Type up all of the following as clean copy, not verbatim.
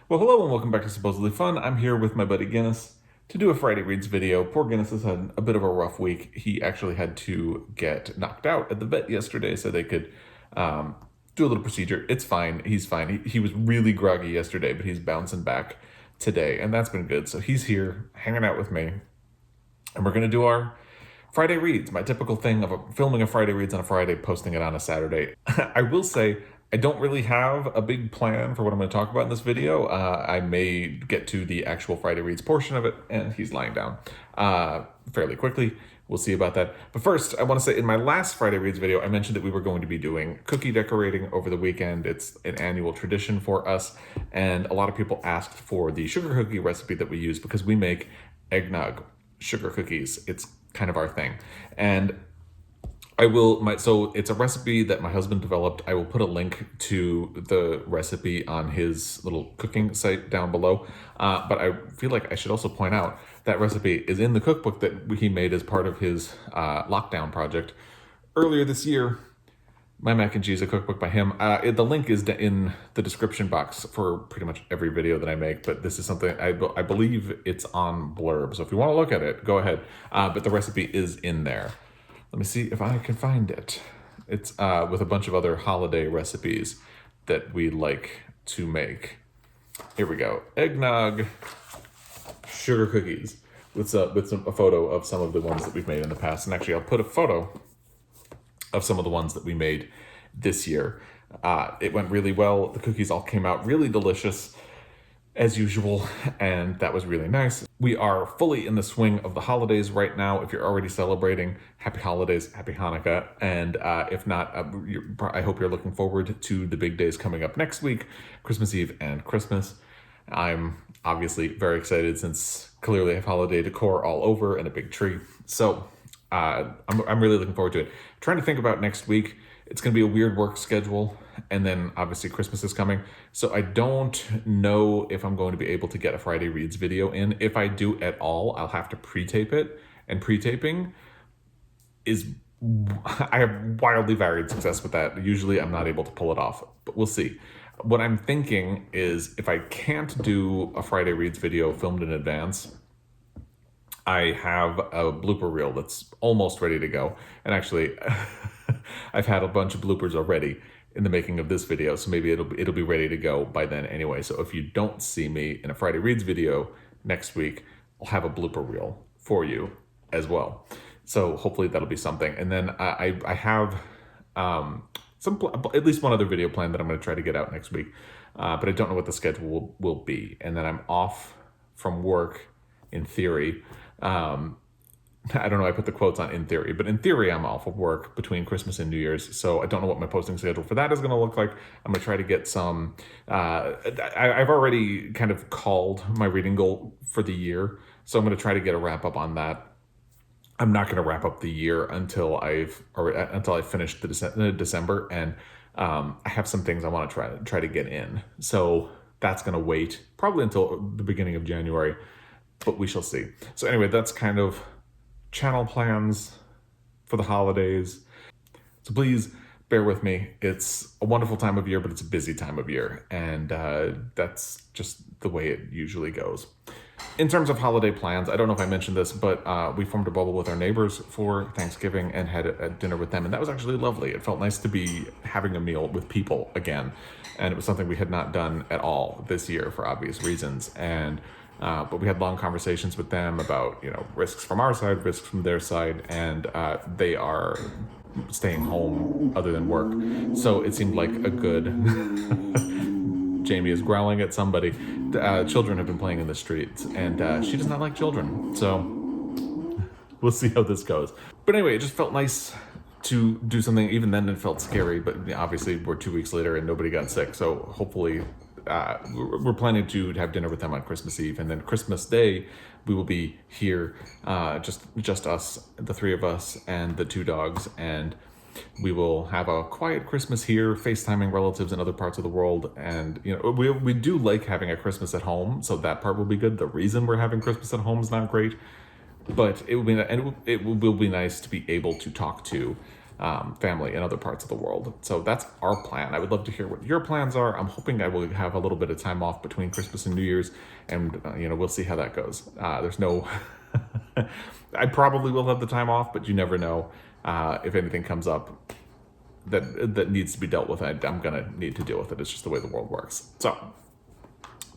Well, hello and welcome back to Supposedly Fun. I'm here with my buddy Guinness to do a Friday Reads video. Poor Guinness has had a bit of a rough week. He actually had to get knocked out at the vet yesterday so they could do a little procedure. It's fine. He's fine. He was really groggy yesterday, but he's bouncing back today, and that's been good. So he's here hanging out with me, and we're going to do our Friday Reads, my typical thing of filming a Friday Reads on a Friday, posting it on a Saturday. I will say, I don't really have a big plan for what I'm going to talk about in this video. I may get to the actual Friday Reads portion of it, and he's lying down fairly quickly. We'll see about that. But first, I want to say in my last Friday Reads video, I mentioned that we were going to be doing cookie decorating over the weekend. It's an annual tradition for us, and a lot of people asked for the sugar cookie recipe that we use because we make eggnog sugar cookies. It's kind of our thing. And so it's a recipe that my husband developed. I will put a link to the recipe on his little cooking site down below. But I feel like I should also point out that recipe is in the cookbook that he made as part of his lockdown project earlier this year. My mac and cheese, a cookbook by him. The link is in the description box for pretty much every video that I make, but this is something I believe it's on Blurb. So if you want to look at it, go ahead. But the recipe is in there. Let me see if I can find it. It's with a bunch of other holiday recipes that we like to make. Here we go. Eggnog sugar cookies with a photo of some of the ones that we've made in the past. And actually, I'll put a photo of some of the ones that we made this year. It went really well. The cookies all came out really delicious as usual, and that was really nice. We are fully in the swing of the holidays right now. If you're already celebrating, happy holidays, happy Hanukkah. And if not, I hope you're looking forward to the big days coming up next week, Christmas Eve and Christmas. I'm obviously very excited since clearly I have holiday decor all over and a big tree. So I'm really looking forward to it. I'm trying to think about next week. It's going to be a weird work schedule, and then obviously Christmas is coming. So I don't know if I'm going to be able to get a Friday Reads video in. If I do at all, I'll have to pre-tape it, and pre-taping is, I have wildly varied success with that. Usually I'm not able to pull it off, but we'll see. What I'm thinking is if I can't do a Friday Reads video filmed in advance, I have a blooper reel that's almost ready to go. And actually, I've had a bunch of bloopers already in the making of this video, so maybe it'll be ready to go by then anyway. So if you don't see me in a Friday Reads video next week, I'll have a blooper reel for you as well. So hopefully that'll be something. And then I have at least one other video plan that I'm going to try to get out next week, but I don't know what the schedule will be. And then I'm off from work in theory. I don't know, I put the quotes on in theory, but in theory, I'm off of work between Christmas and New Year's. So I don't know what my posting schedule for that is going to look like. I'm going to try to get some, I've already kind of called my reading goal for the year. So I'm going to try to get a wrap up on that. I'm not going to wrap up the year until I've finished the December. And I have some things I want to try to get in. So that's going to wait probably until the beginning of January, but we shall see. So anyway, that's kind of channel plans for the holidays. So please bear with me. It's a wonderful time of year, but it's a busy time of year. And that's just the way it usually goes. In terms of holiday plans, I don't know if I mentioned this, but we formed a bubble with our neighbors for Thanksgiving and had a dinner with them. And that was actually lovely. It felt nice to be having a meal with people again. And it was something we had not done at all this year for obvious reasons. And but we had long conversations with them about, risks from our side, risks from their side, and they are staying home other than work. So it seemed like a good... Jamie is growling at somebody. Children have been playing in the streets, and she does not like children. So we'll see how this goes. But anyway, it just felt nice to do something. Even then it felt scary, but obviously we're 2 weeks later and nobody got sick. So hopefully... we're planning to have dinner with them on Christmas Eve, and then Christmas Day we will be here, just us, the three of us, and the two dogs, and we will have a quiet Christmas here, FaceTiming relatives in other parts of the world. And we do like having a Christmas at home, so that part will be good. The reason we're having Christmas at home is not great, but it will be nice to be able to talk to family in other parts of the world. So that's our plan. I would love to hear what your plans are. I'm hoping I will have a little bit of time off between Christmas and New Year's, and we'll see how that goes. There's no, I probably will have the time off, but you never know. If anything comes up that needs to be dealt with, I'm gonna need to deal with it. It's just the way the world works. So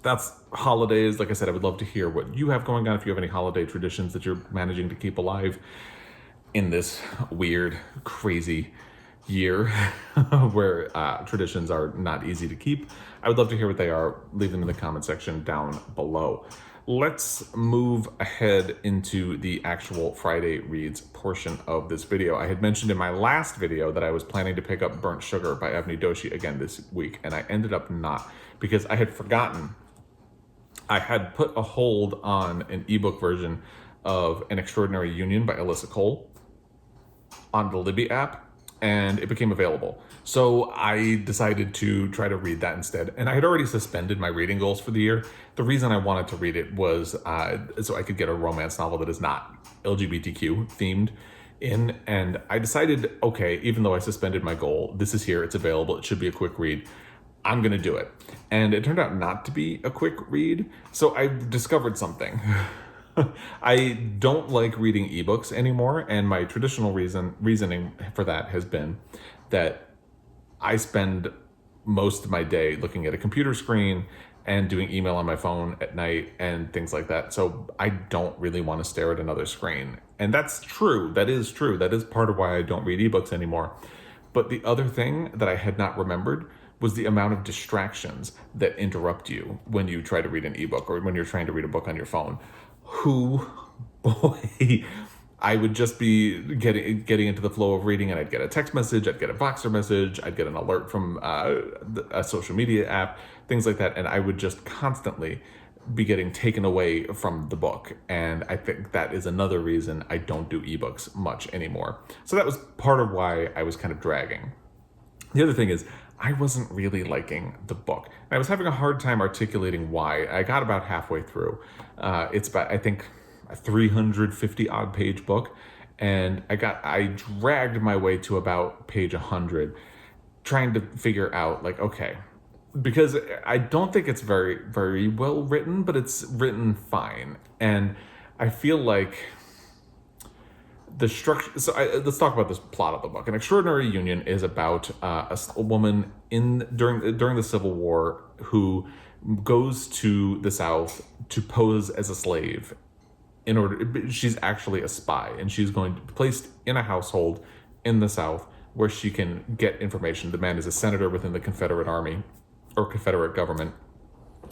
that's holidays. Like I said, I would love to hear what you have going on, if you have any holiday traditions that you're managing to keep alive in this weird, crazy year where traditions are not easy to keep. I would love to hear what they are. Leave them in the comment section down below. Let's move ahead into the actual Friday Reads portion of this video. I had mentioned in my last video that I was planning to pick up Burnt Sugar by Avni Doshi again this week, and I ended up not, because I had forgotten. I had put a hold on an ebook version of An Extraordinary Union by Alyssa Cole on the Libby app, and it became available. So I decided to try to read that instead. And I had already suspended my reading goals for the year. The reason I wanted to read it was so I could get a romance novel that is not LGBTQ themed in. And I decided, okay, even though I suspended my goal, this is here, it's available, it should be a quick read. I'm gonna do it. And it turned out not to be a quick read. So I discovered something. I don't like reading ebooks anymore, and my traditional reasoning for that has been that I spend most of my day looking at a computer screen and doing email on my phone at night and things like that. So I don't really want to stare at another screen. And that's true. That is true. That is part of why I don't read ebooks anymore. But the other thing that I had not remembered was the amount of distractions that interrupt you when you try to read an ebook or when you're trying to read a book on your phone. Boy, I would just be getting into the flow of reading, and I'd get a text message, I'd get a Voxer message, I'd get an alert from a social media app, things like that, and I would just constantly be getting taken away from the book. And I think that is another reason I don't do ebooks much anymore. So that was part of why I was kind of dragging. The other thing is, I wasn't really liking the book. I was having a hard time articulating why. I got about halfway through. It's about, I think, a 350 odd page book. And I dragged my way to about page 100, trying to figure out, like, okay, because I don't think it's very, very well written, but it's written fine. And I feel like the structure. So let's talk about this plot of the book. An Extraordinary Union is about a woman during the Civil War who goes to the South to pose as a slave. She's actually a spy, and she's going to be placed in a household in the South where she can get information. The man is a senator within the Confederate Army or Confederate government,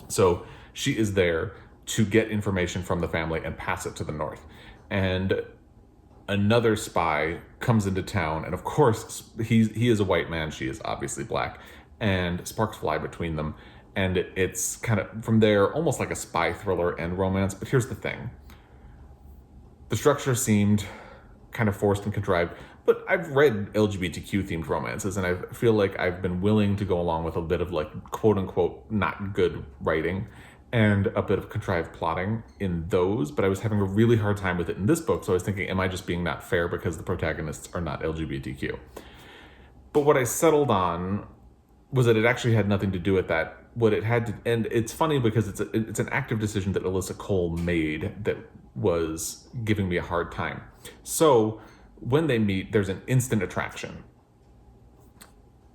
so she is there to get information from the family and pass it to the North. And another spy comes into town, and of course he is a white man, she is obviously black, and sparks fly between them, and it's kind of from there almost like a spy thriller and romance. But here's the thing, the structure seemed kind of forced and contrived, but I've read LGBTQ themed romances, and I feel like I've been willing to go along with a bit of, like, quote unquote not good writing and a bit of contrived plotting in those, but I was having a really hard time with it in this book. So I was thinking, am I just being not fair because the protagonists are not LGBTQ? But what I settled on was that it actually had nothing to do with that. What it had to, and it's funny because it's an active decision that Alyssa Cole made that was giving me a hard time. So when they meet, there's an instant attraction.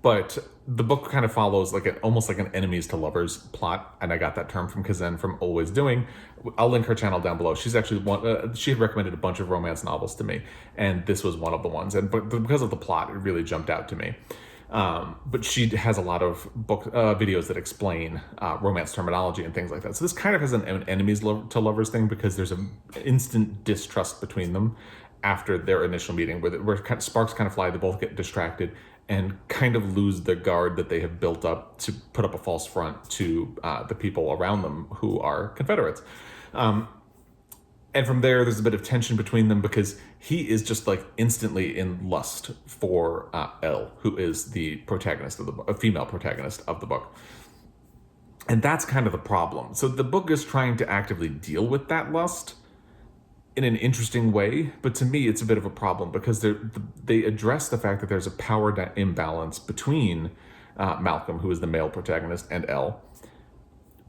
But the book kind of follows almost like an enemies to lovers plot, and I got that term from Kazan from Always Doing. I'll link her channel down below. She's actually she had recommended a bunch of romance novels to me, and this was one of the ones. But because of the plot, it really jumped out to me. But she has a lot of videos that explain romance terminology and things like that. So this kind of has an enemies to lovers thing, because there's an instant distrust between them after their initial meeting, where sparks kind of fly. They both get distracted and kind of lose the guard that they have built up to put up a false front to the people around them who are Confederates. And from there's a bit of tension between them, because he is just like instantly in lust for Elle, who is the protagonist of the book, a female protagonist of the book. And that's kind of the problem. So the book is trying to actively deal with that lust, in an interesting way, but to me it's a bit of a problem because they address the fact that there's a power imbalance between Malcolm, who is the male protagonist, and Elle.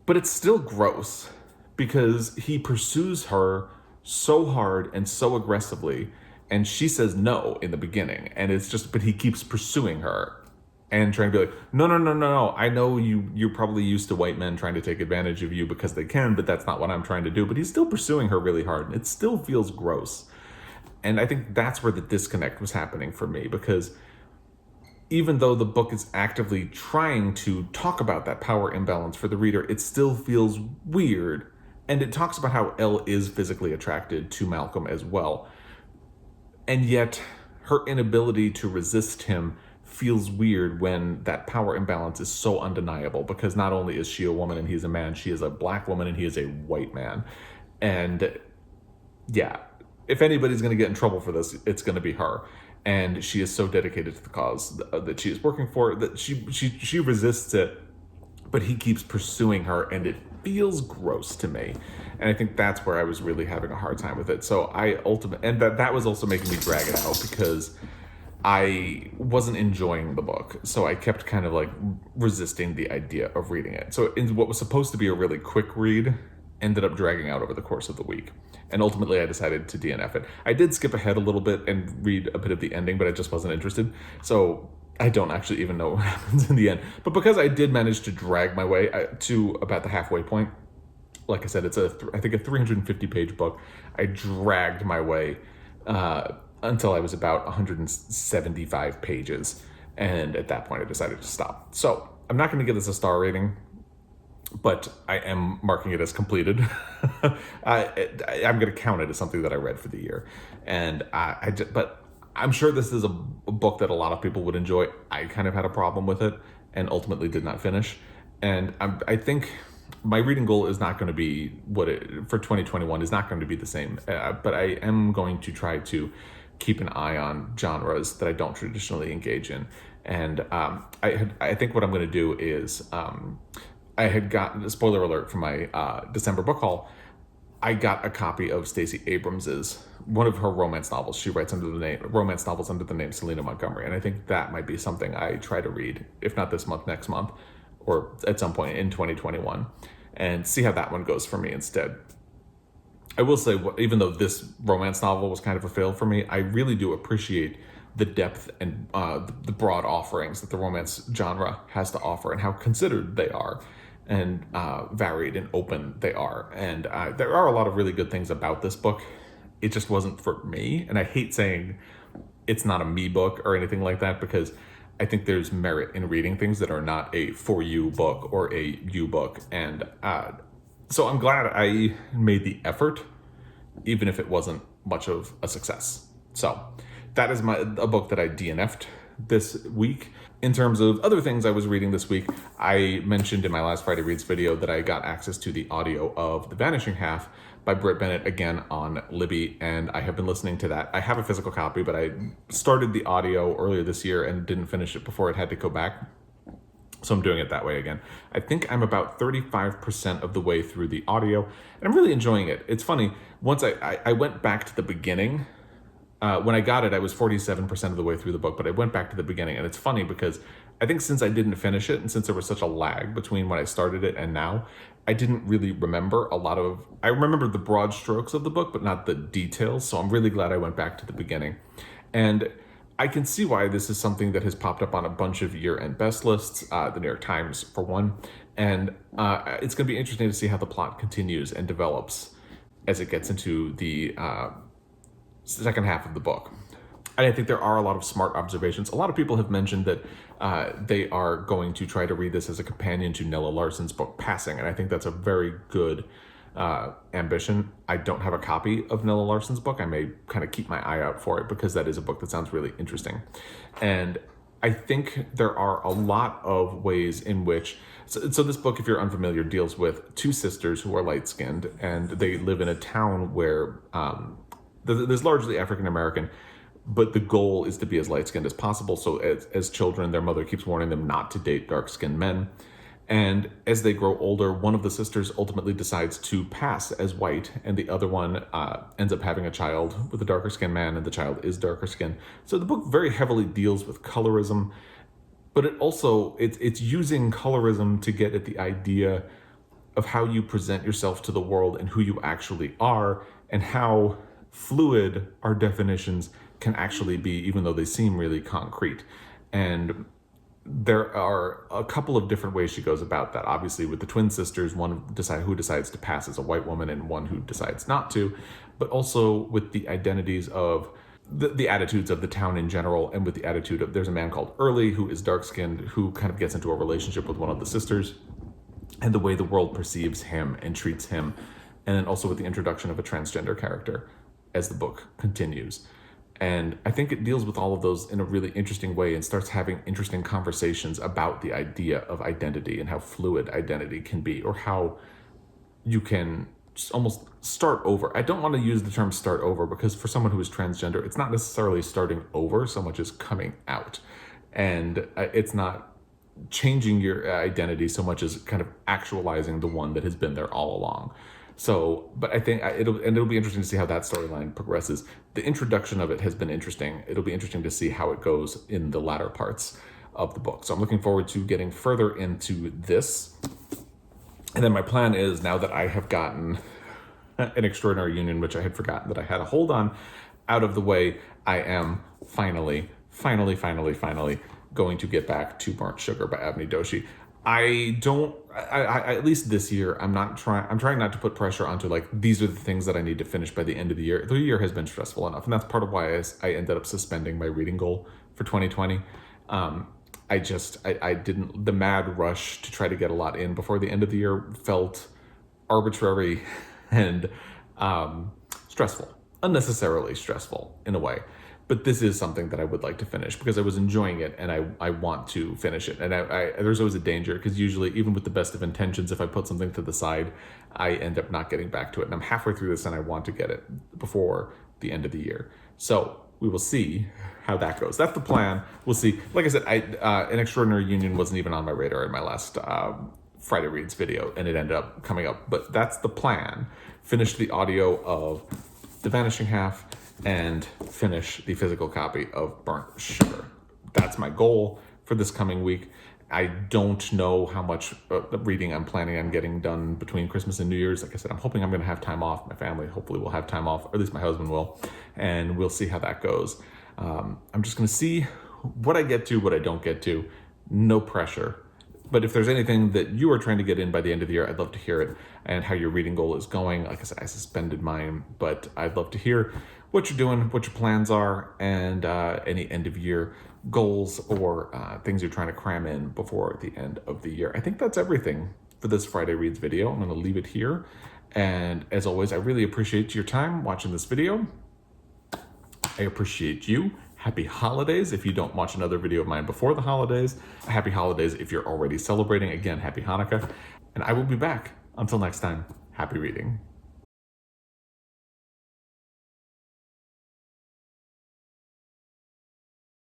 But it's still gross because he pursues her so hard and so aggressively, and she says no in the beginning, and it's just, but he keeps pursuing her and trying to be like, no, no, no, no, no. I know you're probably used to white men trying to take advantage of you because they can, but that's not what I'm trying to do. But he's still pursuing her really hard, and it still feels gross. And I think that's where the disconnect was happening for me, because even though the book is actively trying to talk about that power imbalance for the reader, it still feels weird. And it talks about how Elle is physically attracted to Malcolm as well. And yet her inability to resist him feels weird when that power imbalance is so undeniable, because not only is she a woman and he's a man, she is a black woman and he is a white man. And yeah, if anybody's going to get in trouble for this, it's going to be her. And she is so dedicated to the cause that she is working for that she resists it, but he keeps pursuing her, and it feels gross to me. And I think that's where I was really having a hard time with it. So that was also making me drag it out because I wasn't enjoying the book. So I kept kind of like resisting the idea of reading it. So what was supposed to be a really quick read ended up dragging out over the course of the week. And ultimately I decided to DNF it. I did skip ahead a little bit and read a bit of the ending, but I just wasn't interested. So I don't actually even know what happens in the end. But because I did manage to drag my way to about the halfway point, like I said, it's I think a 350-page book. I dragged my way until I was about 175 pages. And at that point, I decided to stop. So I'm not going to give this a star rating, but I am marking it as completed. I'm going to count it as something that I read for the year. And but I'm sure this is a book that a lot of people would enjoy. I kind of had a problem with it and ultimately did not finish. And I think my reading goal is not going to be for 2021 is not going to be the same. But I am going to try to keep an eye on genres that I don't traditionally engage in. And I think what I'm going to do is I had gotten a spoiler alert for my December book haul. I got a copy of Stacey Abrams's, one of her romance novels. She writes romance novels under the name Selena Montgomery. And I think that might be something I try to read, if not this month, next month, or at some point in 2021, and see how that one goes for me instead. I will say, even though this romance novel was kind of a fail for me, I really do appreciate the depth and the broad offerings that the romance genre has to offer and how considered they are and varied and open they are. And there are a lot of really good things about this book. It just wasn't for me. And I hate saying it's not a me book or anything like that, because I think there's merit in reading things that are not a for you book or a you book. And so I'm glad I made the effort, even if it wasn't much of a success. So that is a book that I DNF'd this week. In terms of other things I was reading this week, I mentioned in my last Friday Reads video that I got access to the audio of The Vanishing Half by Brit Bennett, again on Libby, and I have been listening to that. I have a physical copy, but I started the audio earlier this year and didn't finish it before it had to go back. So I'm doing it that way again. I think I'm about 35% of the way through the audio, and I'm really enjoying it. It's funny, once I went back to the beginning. When I got it, I was 47% of the way through the book, but I went back to the beginning. And it's funny because I think since I didn't finish it, and since there was such a lag between when I started it and now, I didn't really remember I remember the broad strokes of the book, but not the details. So I'm really glad I went back to the beginning. And I can see why this is something that has popped up on a bunch of year-end best lists, the New York Times for one. And it's going to be interesting to see how the plot continues and develops as it gets into the second half of the book. And I think there are a lot of smart observations. A lot of people have mentioned that they are going to try to read this as a companion to Nella Larsen's book Passing, and I think that's a very good ambition. I don't have a copy of Nella Larsen's book. I may kind of keep my eye out for it because that is a book that sounds really interesting. And I think there are a lot of ways in which, so this book, if you're unfamiliar, deals with two sisters who are light-skinned, and they live in a town where there's largely African-American, but the goal is to be as light-skinned as possible. So as children, their mother keeps warning them not to date dark-skinned men. And as they grow older, one of the sisters ultimately decides to pass as white, and the other one ends up having a child with a darker skinned man, and the child is darker skinned. So the book very heavily deals with colorism, but it's using colorism to get at the idea of how you present yourself to the world and who you actually are, and how fluid our definitions can actually be, even though they seem really concrete. And there are a couple of different ways she goes about that. Obviously, with the twin sisters, one who decides to pass as a white woman and one who decides not to, but also with the identities of the attitudes of the town in general, and with the attitude of, there's a man called Early who is dark-skinned, who kind of gets into a relationship with one of the sisters, and the way the world perceives him and treats him, and then also with the introduction of a transgender character as the book continues. And I think it deals with all of those in a really interesting way and starts having interesting conversations about the idea of identity and how fluid identity can be, or how you can almost start over. I don't want to use the term start over, because for someone who is transgender, it's not necessarily starting over so much as coming out. And it's not changing your identity so much as kind of actualizing the one that has been there all along. So, but I think it'll be interesting to see how that storyline progresses. The introduction of it has been interesting. It'll be interesting to see how it goes in the latter parts of the book. So I'm looking forward to getting further into this. And then my plan is, now that I have gotten An Extraordinary Union, which I had forgotten that I had a hold on, out of the way, I am finally going to get back to Burnt Sugar by Avni Doshi. I at least this year, I'm trying not to put pressure onto like, these are the things that I need to finish by the end of the year. The year has been stressful enough, and that's part of why I ended up suspending my reading goal for 2020. I didn't, the mad rush to try to get a lot in before the end of the year felt arbitrary and stressful, unnecessarily stressful in a way. But this is something that I would like to finish because I was enjoying it, and I want to finish it. And there's always a danger, because usually, even with the best of intentions, if I put something to the side, I end up not getting back to it. And I'm halfway through this, and I want to get it before the end of the year. So we will see how that goes. That's the plan. We'll see. Like I said, An Extraordinary Union wasn't even on my radar in my last Friday Reads video, and it ended up coming up. But that's the plan. Finish the audio of The Vanishing Half, and finish the physical copy of Burnt Sugar. That's my goal for this coming week. I don't know how much reading I'm planning on getting done between Christmas and New Year's. Like I said, I'm hoping I'm going to have time off. My family hopefully will have time off, or at least my husband will, and we'll see how that goes. I'm just going to see what I get to, what I don't get to. No pressure. But if there's anything that you are trying to get in by the end of the year, I'd love to hear it, and how your reading goal is going. Like I said, I suspended mine, but I'd love to hear what you're doing, what your plans are, and any end of year goals or things you're trying to cram in before the end of the year. I think that's everything for this Friday Reads video. I'm going to leave it here. And as always, I really appreciate your time watching this video. I appreciate you. Happy holidays if you don't watch another video of mine before the holidays. Happy holidays if you're already celebrating. Again, happy Hanukkah. And I will be back. Until next time, happy reading.